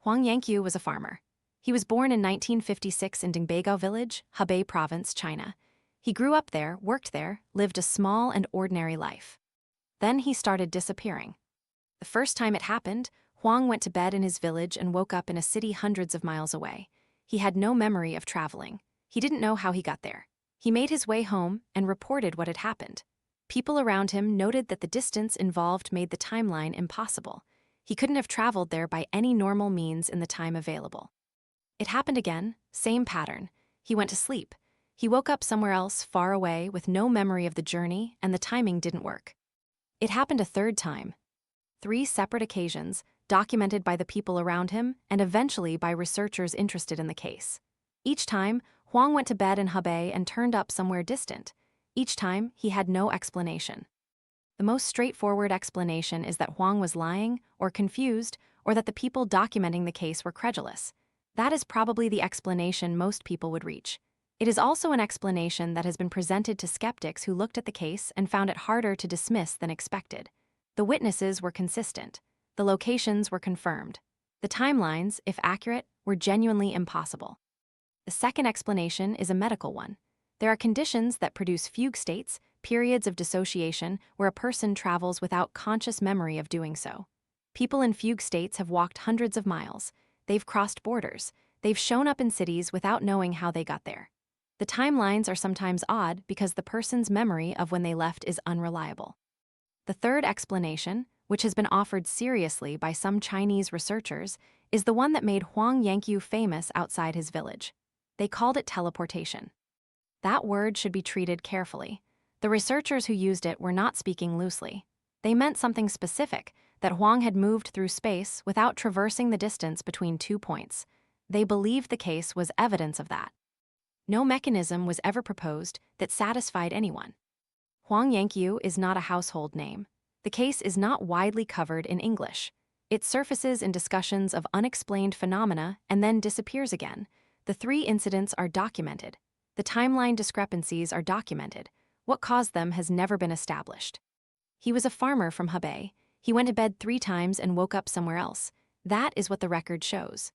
Huang Yanqiu was a farmer. He was born in 1956 in Dingbeigo village, Hebei province, China. He grew up there, worked there, lived a small and ordinary life. Then he started disappearing. The first time it happened, Huang went to bed in his village and woke up in a city hundreds of miles away. He had no memory of traveling. He didn't know how he got there. He made his way home and reported what had happened. People around him noted that the distance involved made the timeline impossible. He couldn't have traveled there by any normal means in the time available. It happened again, same pattern. He went to sleep. He woke up somewhere else, far away, with no memory of the journey, and the timing didn't work. It happened a third time. 3 separate occasions, documented by the people around him and eventually by researchers interested in the case. Each time, Huang went to bed in Hebei and turned up somewhere distant. Each time, he had no explanation. The most straightforward explanation is that Huang was lying, or confused, or that the people documenting the case were credulous. That is probably the explanation most people would reach. It is also an explanation that has been presented to skeptics who looked at the case and found it harder to dismiss than expected. The witnesses were consistent. The locations were confirmed. The timelines, if accurate, were genuinely impossible. The second explanation is a medical one. There are conditions that produce fugue states, periods of dissociation, where a person travels without conscious memory of doing so. People in fugue states have walked hundreds of miles. They've crossed borders. They've shown up in cities without knowing how they got there. The timelines are sometimes odd because the person's memory of when they left is unreliable. The third explanation, which has been offered seriously by some Chinese researchers, is the one that made Huang Yanqiu famous outside his village. They called it teleportation. That word should be treated carefully. The researchers who used it were not speaking loosely. They meant something specific, that Huang had moved through space without traversing the distance between 2 points. They believed the case was evidence of that. No mechanism was ever proposed that satisfied anyone. Huang Yanqiu is not a household name. The case is not widely covered in English. It surfaces in discussions of unexplained phenomena and then disappears again. The 3 incidents are documented. The timeline discrepancies are documented. What caused them has never been established. He was a farmer from Hebei. He went to bed 3 times and woke up somewhere else. That is what the record shows.